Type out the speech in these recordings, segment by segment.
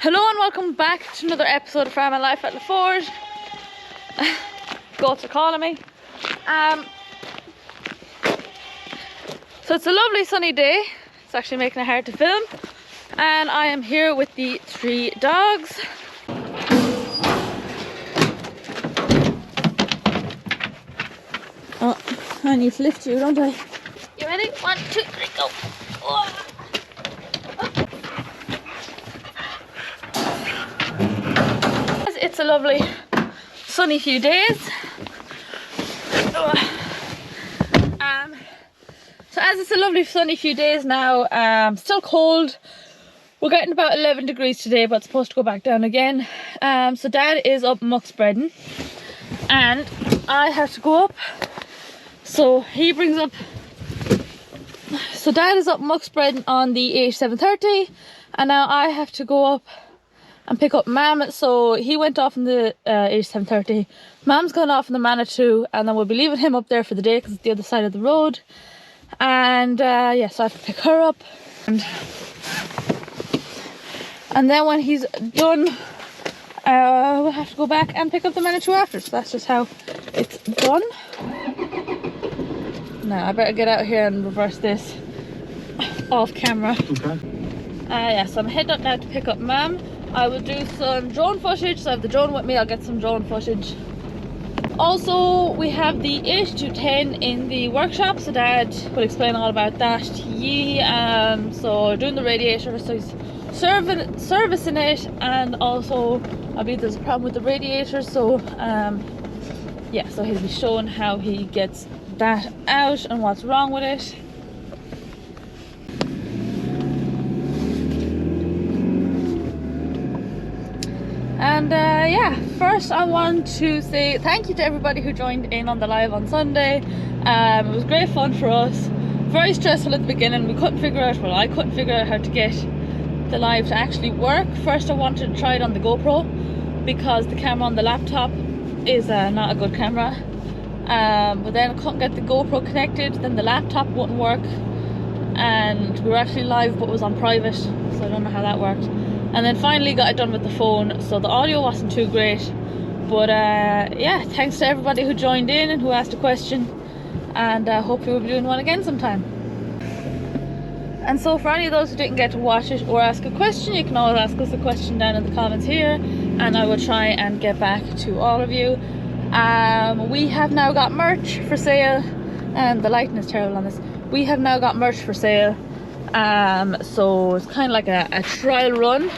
Hello and welcome back to another episode of Farm and Life at LaForge. Goats are calling me. So it's a lovely sunny day. It's actually making it hard to film. And I am here with the 3 dogs. Oh, I need to lift you, don't I? You ready? 1, 2, 3, go! Oh. It's a lovely sunny few days. So as it's a lovely sunny few days now, still cold. We're getting about 11 degrees today, but it's supposed to go back down again. So Dad is up muck spreading and I have to go up. So he brings up, so Dad is up muck spreading on the AH730 and now I have to go up and pick up Mam. So he went off in the AH730. Mam's gone off in the Manitou, and then we'll be leaving him up there for the day because it's the other side of the road. And yeah, so I have to pick her up. And then when he's done, we'll have to go back and pick up the Manitou after. So that's just how it's done. Now I better get out here and reverse this off camera. Okay. Yeah, so I'm heading up now to pick up Mam. I will do some drone footage, so I have the drone with me. I'll get some drone footage. Also, we have the H210 in the workshop, so Dad will explain all about that. So doing the radiator, so he's servicing it, and also I believe there's a problem with the radiator, so yeah, so he'll be showing how he gets that out and what's wrong with it. And yeah, first I want to say thank you to everybody who joined in on the live on Sunday. It was great fun for us. Very stressful at the beginning. We couldn't figure out, well, I couldn't figure out how to get the live to actually work. First I wanted to try it on the GoPro because the camera on the laptop is not a good camera. But then I couldn't get the GoPro connected, then the laptop wouldn't work. And we were actually live but it was on private, so I don't know how that worked. And then finally got it done with the phone, so the audio wasn't too great. But yeah, thanks to everybody who joined in and who asked a question, and hopefully we'll be doing one again sometime. And so for any of those who didn't get to watch it or ask a question, you can always ask us a question down in the comments here, and I will try and get back to all of you. We have now got merch for sale, and the lighting is terrible on this. We have now got merch for sale. So it's kind of like a trial run.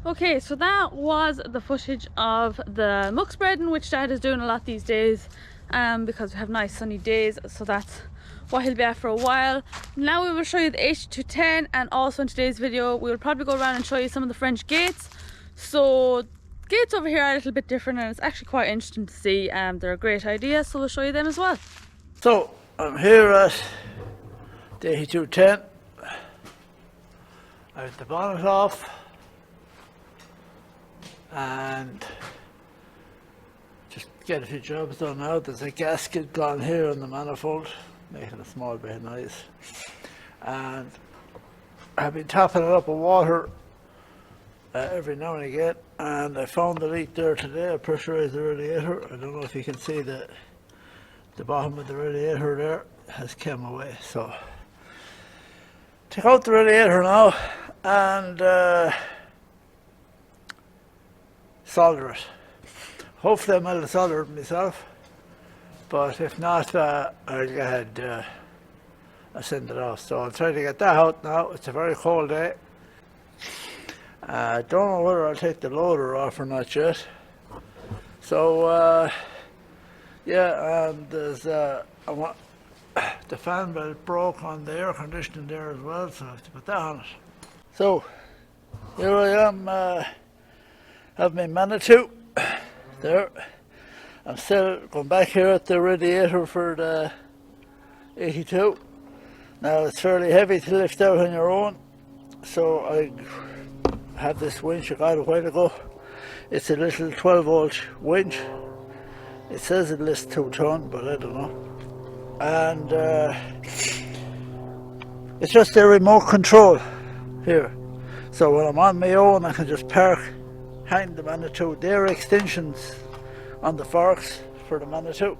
Okay, so that was the footage of the muck spreading, which Dad is doing a lot these days, because we have nice sunny days, so that's what he'll be at for a while. Now we will show you the H210, and also in today's video we will probably go around and show you some of the French gates. So gates over here are a little bit different, and it's actually quite interesting to see. They're a great idea, so we'll show you them as well. So I'm here at the H210. I have the bonnet off and just get a few jobs done now. There's a gasket gone here on the manifold, making a small bit of noise, and I've been topping it up with water every now and again, and I found the leak there today. I pressurized the radiator. I don't know if you can see the bottom of the radiator there has come away, so take out the radiator now and solder it. Hopefully I'm able to solder it myself, but if not, I'll go ahead I'll send it off. So I'll try to get that out now. It's a very cold day. I don't know whether I'll take the loader off or not yet. So yeah, and there's the fan belt broke on the air conditioning there as well, so I have to put that on it. So here I am, have my Manitou there. I'm still going back here at the radiator for the 82. Now it's fairly heavy to lift out on your own, so I have this winch I got a while ago. It's a little 12-volt winch. It says it lifts 2 ton, but I don't know. And it's just a remote control here. So when I'm on my own, I can just park, hang the Manitou. There are extensions on the forks for the Manitou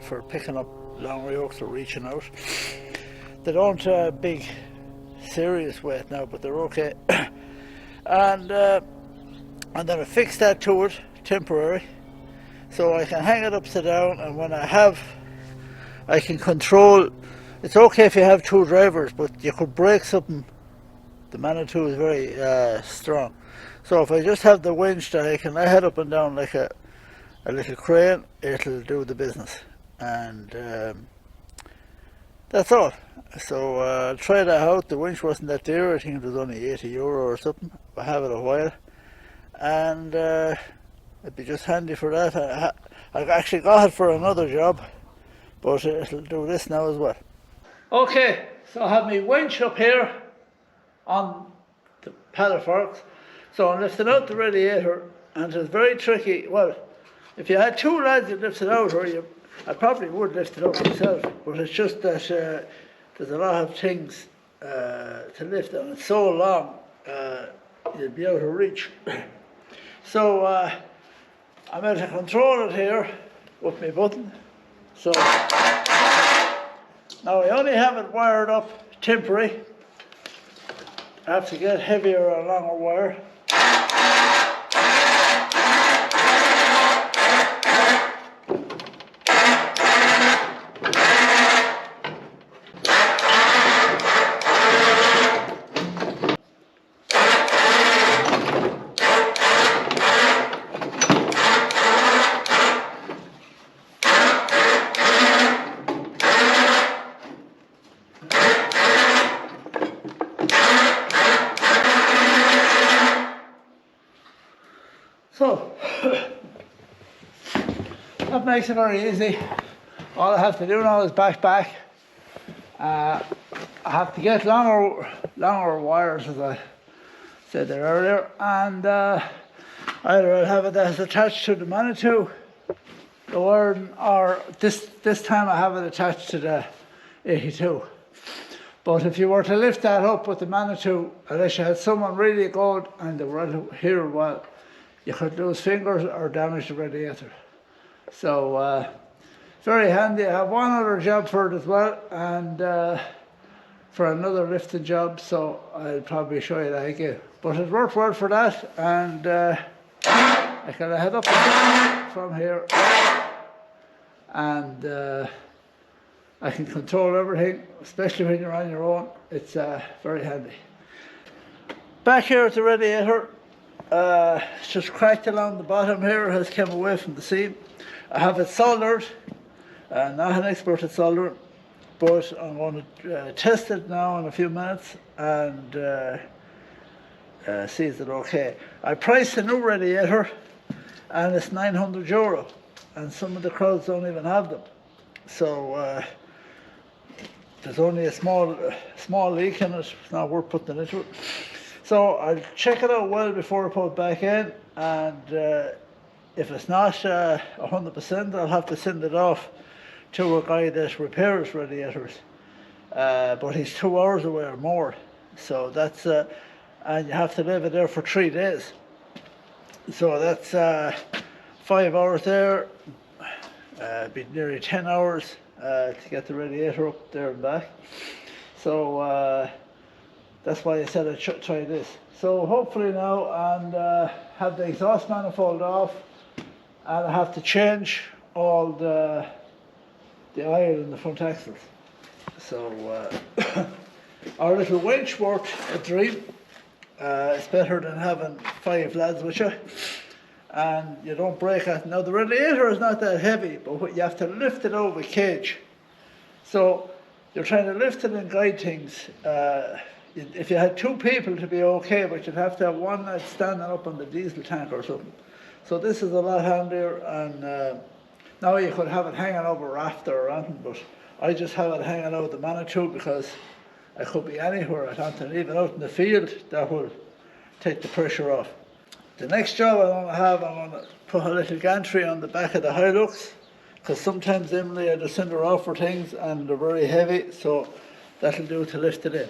for picking up long yokes or reaching out. They don't big serious weight now, but they're okay. And then I fix that to it, temporary, so I can hang it upside down, and when I can control. It's okay if you have 2 drivers, but you could break something. The Manitou is very strong, so if I just have the winch that I can head up and down like a little crane, it'll do the business, and that's all. So I'll try that out. The winch wasn't that dear. I think it was only €80 or something. I have it a while, and it'd be just handy for that. I actually got it for another job, but it'll do this now as well. Okay, so I have my winch up here on the paddle forks. So I'm lifting out the radiator, and it's very tricky. Well, if you had 2 lads that lift it out, or I probably would lift it up myself, but it's just that there's a lot of things to lift, and it's so long you'll be out of reach. So I'm able to control it here with my button. So now I only have it wired up temporary. I have to get heavier or longer wire. So that makes it very easy. All I have to do now is back. I have to get longer wires, as I said there earlier, and either I'll have it that's attached to the Manitou, the wiring, or this time I have it attached to the 82. But if you were to lift that up with the Manitou, unless you had someone really good and they were here, well, you could lose fingers or damage the radiator. So very handy. I have one other job for it as well, and for another lifting job, so I'll probably show you that again. But it worked well for that, and I can head up from here, and I can control everything, especially when you're on your own. It's very handy. Back here at the radiator, It's just cracked along the bottom here, has come away from the seam. I have it soldered, not an expert at soldering, but I'm going to test it now in a few minutes and see is it okay. I priced a new radiator and it's €900 and some of the crowds don't even have them. So there's only a small leak in it, it's not worth putting it into it. So I'll check it out well before I put it back in, and if it's not 100%, I'll have to send it off to a guy that repairs radiators. But he's 2 hours away or more, so that's and you have to leave it there for 3 days. So that's 5 hours there, be nearly 10 hours to get the radiator up there and back. So that's why I said I'd try this. So hopefully now, and have the exhaust manifold off, and I have to change all the oil in the front axles. So our little winch worked a dream. It's better than having 5 lads with you, and you don't break it. Now the radiator is not that heavy, but you have to lift it over a cage. So you're trying to lift it and guide things. If you had 2 people to be okay, but you'd have to have one that's standing up on the diesel tank or something. So this is a lot handier, and now you could have it hanging over a rafter or anything, but I just have it hanging out the Manitou because I could be anywhere at Anton, even out in the field, that will take the pressure off. The next job I'm going to put a little gantry on the back of the Hilux, because sometimes Emily I just send her off for things and they're very heavy, so that'll do to lift it in.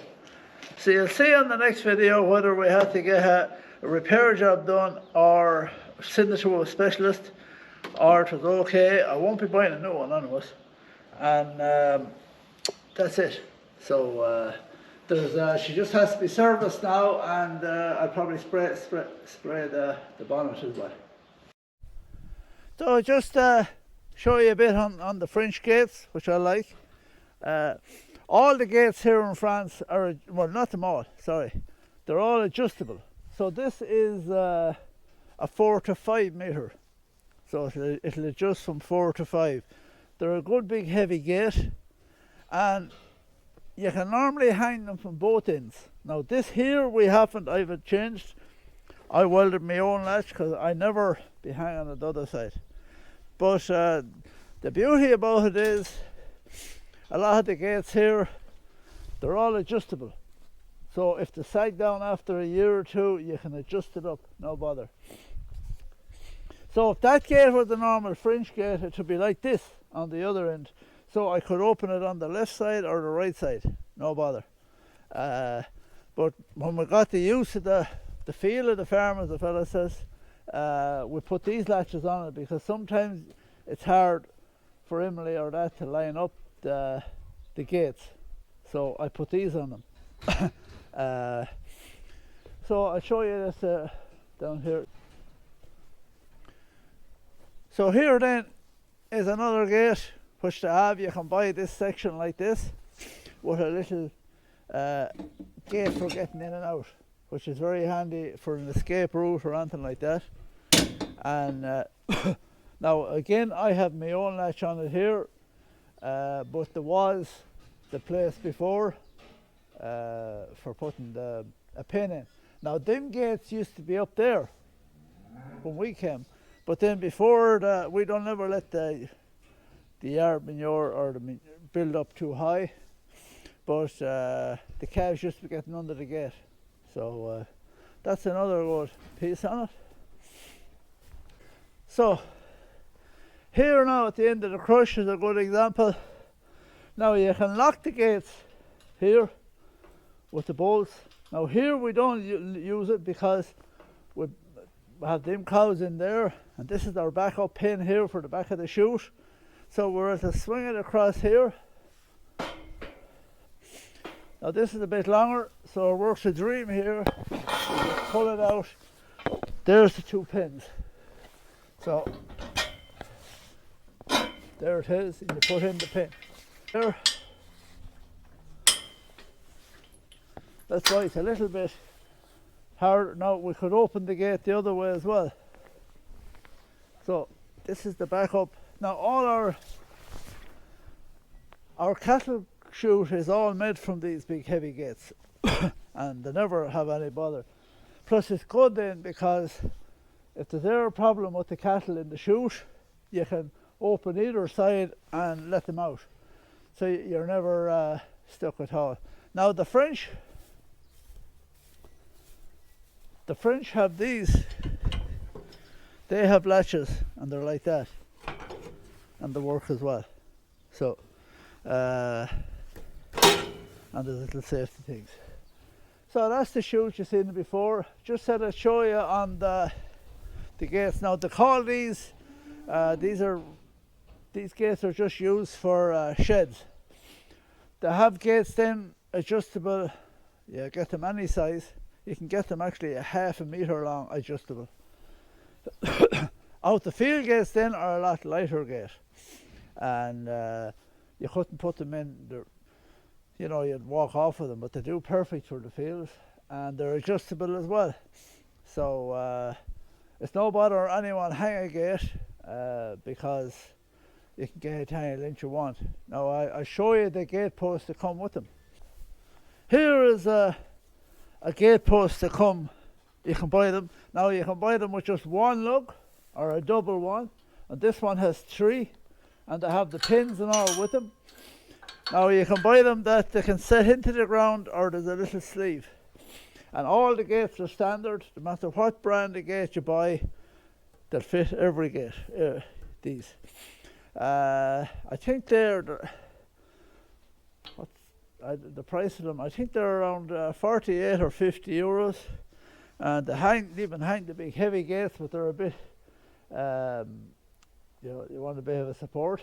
So you'll see on the next video whether we have to get a repair job done or send it to a specialist, or it was okay. I won't be buying a new one, none of us. And that's it. So she just has to be serviced now, and I'll probably spray the bonnet as well. So just show you a bit on the French gates, which I like. All the gates here in France are, well, not them all, sorry, they're all adjustable. So this is a 4 to 5 metre, so it'll adjust from 4 to 5. They're a good big heavy gate, and you can normally hang them from both ends. Now this here I've changed. I welded my own latch because I never be hanging on the other side. But the beauty about it is a lot of the gates here, they're all adjustable. So if they sag down after a year or 2, you can adjust it up, no bother. So if that gate was a normal French gate, it would be like this on the other end. So I could open it on the left side or the right side, no bother. But when we got the use of the feel of the farm, as the fella says, we put these latches on it because sometimes it's hard for Emily or that to line up the gates. So I put these on them. So I'll show you this down here. So here then is another gate which to have. You can buy this section like this with a little gate for getting in and out, which is very handy for an escape route or anything like that. And now again, I have my own latch on it here, but there was the place before for putting a pin in. Now them gates used to be up there when we came, but then before that we don't ever let the yard manure or the build up too high, but the calves used to be getting under the gate. So that's another good piece on it. So here now at the end of the crush is a good example. Now you can lock the gates here with the bolts. Now here we don't use it because we have them cows in there, and this is our backup pin here for the back of the chute. So we're to swing it across here. Now this is a bit longer, so it works a dream here. You just pull it out. There's the 2 pins. So there it is, and you put in the pin. There. That's why it's a little bit hard. Now we could open the gate the other way as well. So this is the backup. Now all our cattle chute is all made from these big heavy gates and they never have any bother. Plus it's good then because if there's ever a problem with the cattle in the chute, you can open either side and let them out. So you're never stuck at all. Now the French have these. They have latches and they're like that. And they work as well. So, and there's little safety things. So that's the chute you've seen before. Just said I'd show you on the gates. Now to call these gates are just used for sheds. They have gates then adjustable. Yeah, get them any size. You can get them actually a half a metre long adjustable. Out the field gates then are a lot lighter gate, and you couldn't put them in. You know, you'd walk off with them, but they do perfect for the fields, and they're adjustable as well. So it's no bother anyone hang a gate because you can get any length you want. Now I'll show you the gate posts that come with them. Here is a gate post to come. You can buy them. Now you can buy them with just one lug or a double one, and this one has 3, and they have the pins and all with them. Now you can buy them that they can set into the ground, or there's a little sleeve. And all the gates are standard. No matter what brand of gate you buy, they'll fit every gate. These. I think the price of them, I think they're around 48 or 50 euros. And they even hang the big heavy gates, but they're a bit, you want a bit of a support.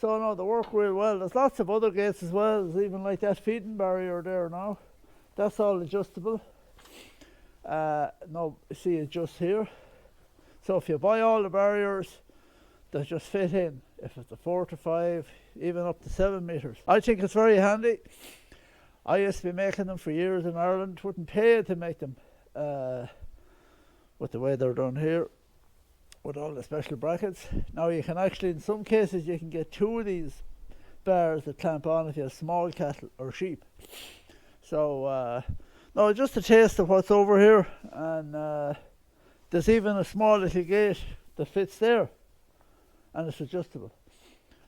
So no, they work real well. There's lots of other gates as well. There's even like that feeding barrier there now. That's all adjustable. No, see, it's just here. So if you buy all the barriers, they just fit in. If it's a 4 to 5, even up to 7 meters. I think it's very handy. I used to be making them for years in Ireland. Wouldn't pay to make them with the way they're done here, with all the special brackets. Now you can actually, in some cases, you can get 2 of these bars that clamp on if you have small cattle or sheep. So no, just a taste of what's over here, and there's even a small little gate that fits there, and it's adjustable.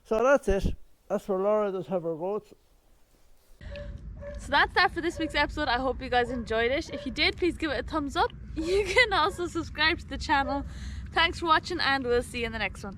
So that's it. That's where Laura does have her goats. So that's that for this week's episode. I hope you guys enjoyed it. If you did, please give it a thumbs up. You can also subscribe to the channel. Thanks for watching, and we'll see you in the next one.